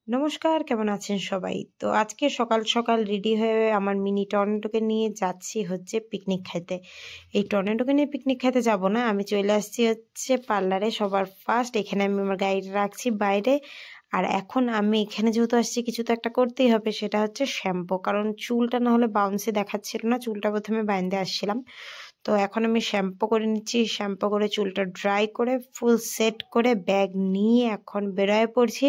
নমস্কার, কেমন আছেন সবাই? তো আজকে সকাল সকাল রেডি হয়ে আমার মিনি টর্নেডোকে নিয়ে যাচ্ছি হচ্ছে পিকনিক খাইতে। এই টর্নেডোকে নিয়ে পিকনিক খাইতে যাব না, আমি চলে আসছি হচ্ছে পার্লারে সবার ফার্স্ট। এখানে আমি আমার গাড়িটা রাখছি বাইরে। আর এখন আমি এখানে যেহেতু আসছি কিছু তো একটা করতেই হবে, সেটা হচ্ছে শ্যাম্পু। কারণ চুলটা না হলে বাউন্সি দেখাচ্ছিল না, চুলটা প্রথমে বাইন্ধে আসছিলাম। তো এখন আমি শ্যাম্পু করে নিচ্ছি, শ্যাম্পু করে চুলটা ড্রাই করে ফুল সেট করে ব্যাগ নিয়ে এখন বেরোয় পড়ছি।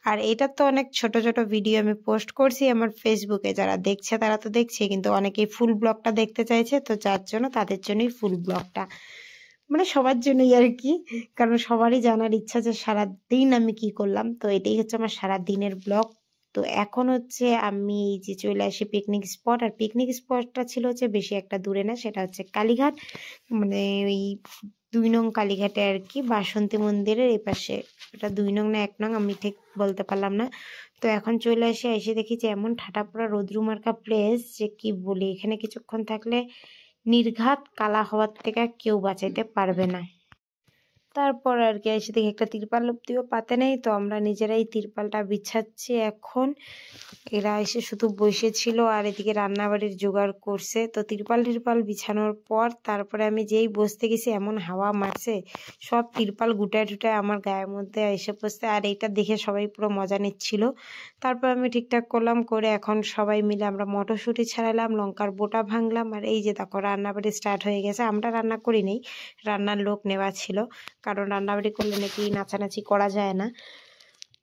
আর এটা তো অনেক ছোট ছোট ভিডিও আমি পোস্ট করছি আমার ফেসবুকে, যারা দেখছে তারা তো দেখছে, কিন্তু অনেকেই ফুল ব্লগটা দেখতে চাইছে, তো যার জন্য তাদের জন্যই ফুল ব্লগটা, মানে সবার জন্যই আর কি। কারণ সবারই জানার ইচ্ছা যে সারাদিন আমি কি করলাম, তো এটাই হচ্ছে আমার সারা দিনের ব্লগ। তো এখন হচ্ছে আমি এই যে চলে আসি পিকনিক স্পট, আর পিকনিক স্পটটা ছিল হচ্ছে বেশি একটা দূরে না, সেটা হচ্ছে কালীঘাট, মানে ওই ২ নং কালীঘাটে আর কি, বাসন্তী মন্দিরের এই পাশে। এটা ২ নং না ১ নং আমি ঠিক বলতে পারলাম না। তো এখন চলে এসে দেখি যে এমন ঠাটা পড়া রৌদ্রু মার্কা প্লেস যে কি বলি, এখানে কিছুক্ষণ থাকলে নির্ঘাত কালা হওয়ার থেকে কেউ বাঁচাইতে পারবে না। তারপর আর কি এসে দেখি একটা তিরপাল অব্দিও পাতে নেই, তো আমরা নিজেরাই তিরপালটা বিছাচ্ছি এখন। এরা এসে শুধু বসেছিল আর এদিকে রান্নাবাড়ির জোগাড় করছে। তো তিরপাল বিছানোর পর তারপরে আমি যেই বসতে গেছি এমন হাওয়া মারছে, সব তিরপাল গুটায় টুটায় আমার গায়ের মধ্যে এসে পড়ছে। আর এইটা দেখে সবাই পুরো মজা নিচ্ছিল। তারপর আমি ঠিকঠাক করলাম, করে এখন সবাই মিলে আমরা মটরশুঁটি ছাড়ালাম, লঙ্কার বোটা ভাঙলাম। আর এই যে দেখো রান্নাবাড়ি স্টার্ট হয়ে গেছে। আমরা রান্না করিনি, রান্নার লোক নেওয়া ছিল, কারণ রান্নাবাড়ি করলে নাকি নাচানাচি করা যায় না।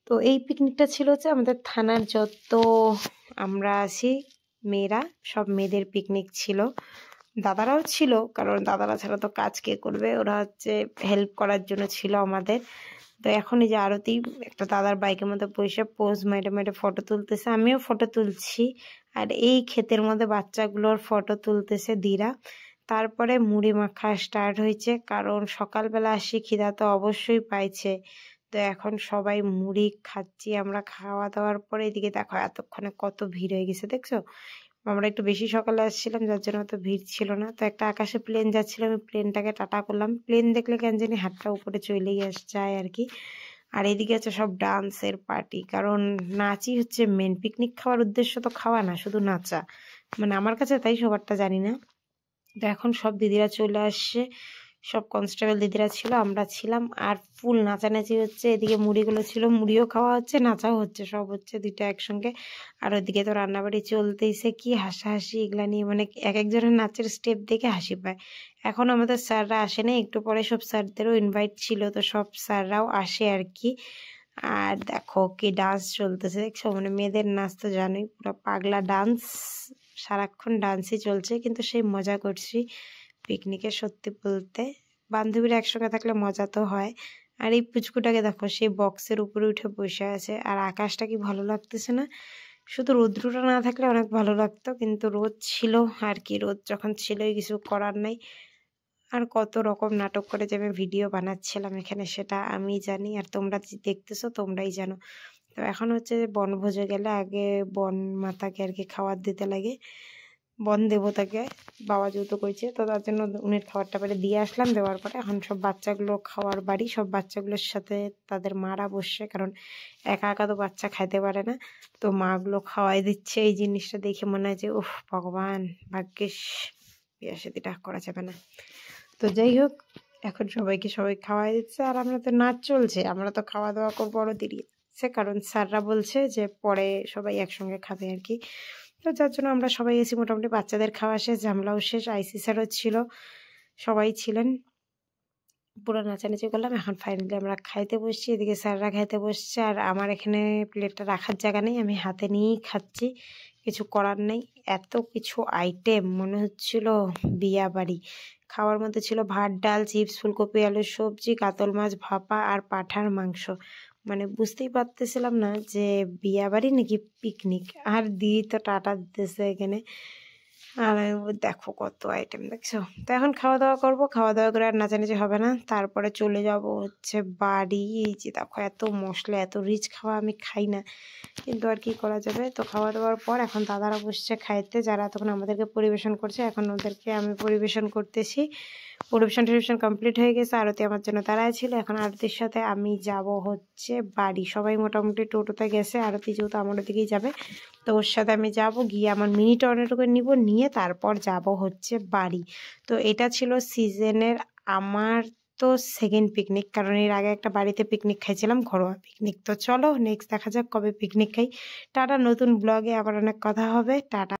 তো এই পিকনিকটা ছিল হচ্ছে আমাদের থানার যত আমরা আছি মেয়েরা, সব মেয়েদের পিকনিক ছিল। দাদারাও ছিল, কারণ দাদারা ছাড়া তো কাজ কে করবে, ওরা হচ্ছে হেল্প করার জন্য ছিল আমাদের। তো এখন এই যে আরতি একটা দাদার বাইকের মধ্যে বসে পোজ মেরে মেরে ফটো তুলতেছে, আমিও ফটো তুলছি। আর এই ক্ষেতের মধ্যে বাচ্চাগুলোর ফটো তুলতেছে দিরা। তারপরে মুড়ি মাখা স্টার্ট হয়েছে, কারণ সকালবেলা আসি, খিদা তো অবশ্যই পাইছে। তো এখন সবাই মুড়ি খাচ্ছি আমরা। খাওয়া দাওয়ার পরে এদিকে দেখো এতক্ষণে কত ভিড় হয়ে গেছে, দেখছো? আমরা একটু বেশি সকালে আসছিলাম, যার জন্য অত ভিড় ছিল না। তো একটা আকাশে প্লেন যাচ্ছিল, আমি প্লেনটাকে টাটা করলাম। প্লেন দেখলে কেন জানি হাতটা উপরে চলেই যায় আর কি। আর এদিকে হচ্ছে সব ডান্সের পার্টি, কারণ নাচই হচ্ছে মেন। পিকনিক খাওয়ার উদ্দেশ্য তো খাওয়া না, শুধু নাচা, মানে আমার কাছে তাই, সবারটা জানি না। তো এখন সব দিদিরা চলে আসছে, সব কনস্টেবল দিদিরা ছিল, আমরা ছিলাম, আর ফুল নাচানাচি হচ্ছে। এদিকে মুড়িগুলো ছিল, মুড়িও খাওয়া হচ্ছে, নাচাও হচ্ছে, সব হচ্ছে দুইটা একসঙ্গে। আর ওইদিকে তো রান্নাবাড়ি চলতেইছে, কি হাসাহাসি এগুলা নিয়ে, মানে এক একজনের নাচের স্টেপ দেখে হাসি পায়। এখন আমাদের স্যাররা আসে না, একটু পরে সব স্যারদেরও ইনভাইট ছিল, তো সব স্যাররাও আসে আর কি। আর দেখো কি ডান্স চলতেছে, দেখছো? মানে মেয়েদের নাচ তো জানোই, পুরো পাগলা ডান্স, সারাক্ষণ ডান্সই চলছে, কিন্তু সেই মজা করছি পিকনিকে। সত্যি বলতে বান্ধবীরা একসঙ্গে থাকলে মজা তো হয়। আর এই পুচকুটাকে দেখো, সেই বক্সের উপরে উঠে বসে আছে। আর আকাশটা কি ভালো লাগতেছে না? শুধু রৌদ্রটা না থাকলে অনেক ভালো লাগতো, কিন্তু রোদ ছিল আর কি, রোদ যখন ছিলই, কিছু করার নাই। আর কত রকম নাটক করে যে আমি ভিডিও বানাচ্ছিলাম এখানে, সেটা আমি জানি, আর তোমরা যে দেখতেছো তোমরাই জানো। তো এখন হচ্ছে বনভোজে গেলে আগে বন মাতাকে আর কি খাবার দিতে লাগে, বন দেবতাকে। বাবা যেহেতু করেছে, তো তার জন্য উনির খাবারটা পরে দিয়ে আসলাম। দেওয়ার পরে এখন সব বাচ্চাগুলো খাওয়ার বাড়ি, সব বাচ্চাগুলোর সাথে তাদের মারা বসছে, কারণ একা একা তো বাচ্চা খাইতে পারে না। তো মাগুলো খাওয়াই দিচ্ছে। এই জিনিসটা দেখে মনে হয় যে উফ ভগবান, ভাগ্যিস বিয়ে শাদিটা করা যাবে না। তো যাই হোক, এখন সবাইকে সবাই খাওয়াই দিচ্ছে, আর আমরা তো নাচ চলছে, আমরা তো খাওয়া দাওয়া করবো আরো দেরি আছে, কারণ স্যাররা বলছে যে পরে সবাই একসঙ্গে খাবে আর কি। তো যার জন্য আমরা সবাই এসি, মোটামুটি বাচ্চাদের খাওয়া শেষ, ঝামেলাও শেষ, আইসি স্যারও ছিল, সবাই ছিলেন, পুরো নাচানাচি করলাম। এখন ফাইনালি আমরা খাইতে বসছি, এদিকে স্যাররা খাইতে বসছে, আর আমার এখানে প্লেটটা রাখার জায়গা নেই, আমি হাতে নিয়েই খাচ্ছি, কিছু করার নেই। এত কিছু আইটেম, মনে হচ্ছিল বিয়া বাড়ি। খাওয়ার মধ্যে ছিল ভাত, ডাল, চিপস, ফুলকপি আলুর সবজি, কাতল মাছ ভাপা, আর পাঁঠার মাংস। মানে বুঝতেই পারতেছিলাম না যে বিয়া বাড়ি নাকি পিকনিক। আর দিই তো টাটা দিতেছে এখানে। আর দেখো কত আইটেম, দেখছো? তো এখন খাওয়া দাওয়া করবো, খাওয়া দাওয়া করে আর নাচানাচি হবে না, তারপরে চলে যাব হচ্ছে বাড়ি। এই যে দেখো এত মশলা, এত রিচ খাওয়া আমি খাই না, কিন্তু আর কি করা যাবে। তো খাওয়া দাওয়ার পর এখন দাদারা বসছে খাইতে, যারা তখন আমাদেরকে পরিবেশন করছে, এখন ওদেরকে আমি পরিবেশন করতেছি। পরিবেশন কমপ্লিট হয়ে গেছে, আরতি আমার জন্য দাঁড়ায় ছিল। এখন আরতির সাথে আমি যাব হচ্ছে বাড়ি। সবাই মোটামুটি টোটোতে গেছে, আরতি যেহেতু আমার দিকেই যাবে, তো ওর সাথে আমি যাব, গিয়ে আমার মিনি টর্নেডোকে নিব, নিয়ে তারপর যাব হচ্ছে বাড়ি। তো এটা ছিল সিজনের আমার তো সেকেন্ড পিকনিক, কারণ এর আগে একটা বাড়িতে পিকনিক খাইছিলাম, ঘরোয়া পিকনিক। তো চলো নেক্সট দেখা যাক কবে পিকনিক খাই। টাটা, নতুন ব্লগে আবার অনেক কথা হবে। টাটা।